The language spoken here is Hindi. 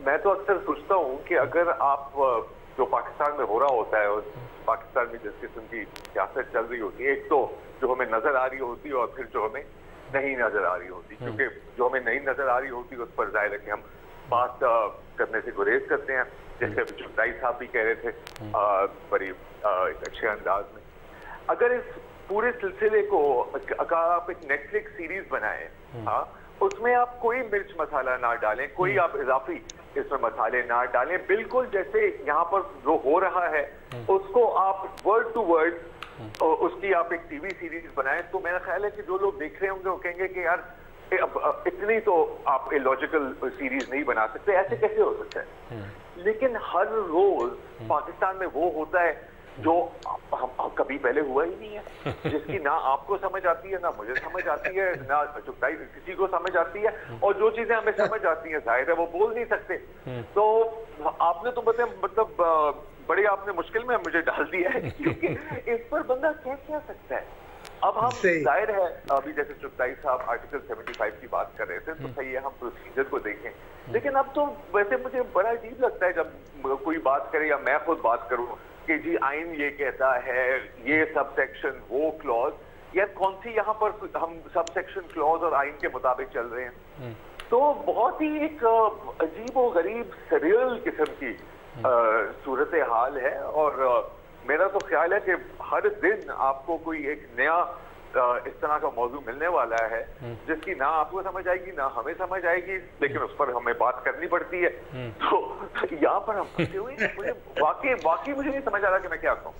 मैं तो अक्सर सोचता हूँ कि अगर आप जो पाकिस्तान में हो रहा होता है और पाकिस्तान में जिस किस्म की सियासत चल रही होती है, एक तो जो हमें नजर आ रही होती है और फिर जो हमें नहीं नजर आ रही होती, क्योंकि जो हमें नहीं नजर आ रही होती उस पर जाहिर है कि हम बात करने से गुरेज करते हैं, जैसे अभी चुगताई साहब भी कह रहे थे बड़ी अच्छे अंदाज में। अगर इस पूरे सिलसिले को आप एक नेटफ्लिक्स सीरीज बनाए, हाँ, उसमें आप कोई मिर्च मसाला ना डालें, कोई आप इजाफी इसमें मसाले ना डालें, बिल्कुल जैसे यहाँ पर जो हो रहा है उसको आप वर्ड टू वर्ड उसकी आप एक टीवी सीरीज बनाएं, तो मेरा ख्याल है कि जो लोग देख रहे होंगे वो कहेंगे कि यार इतनी तो आप इलॉजिकल सीरीज नहीं बना सकते, ऐसे कैसे हो सकता है। लेकिन हर रोज पाकिस्तान में वो होता है जो हम कभी पहले हुआ ही नहीं है, जिसकी ना आपको समझ आती है, ना मुझे समझ आती है, ना किसी को समझ आती है, और जो चीजें हमें समझ आती हैं जाहिर है वो बोल नहीं सकते। तो आपने तो मतलब बड़े आपने मुश्किल में मुझे डाल दिया है, क्योंकि इस पर बंदा क्या कह सकता है। अब हम जाहिर है अभी जैसे चुगताई साहब आर्टिकल 75 की बात कर रहे थे, तो सही है हम प्रोसीजर को देखें, लेकिन अब तो वैसे मुझे बड़ा अजीब लगता है जब कोई बात करे या मैं खुद बात करूं कि जी आइन ये कहता है, ये सब सेक्शन वो क्लॉज, या कौन सी यहाँ पर हम सब सेक्शन क्लॉज और आइन के मुताबिक चल रहे हैं। तो बहुत ही एक अजीब और गरीब सरियल किस्म की सूरत हाल है, और मेरा तो ख्याल है कि हर दिन आपको कोई एक नया इस तरह का मौजू मिलने वाला है जिसकी ना आपको समझ आएगी ना हमें समझ आएगी, लेकिन उस पर हमें बात करनी पड़ती है। तो यहाँ पर हम फंसे हुए हैं, मुझे वाकई मुझे नहीं समझ आ रहा कि मैं क्या कहूँ।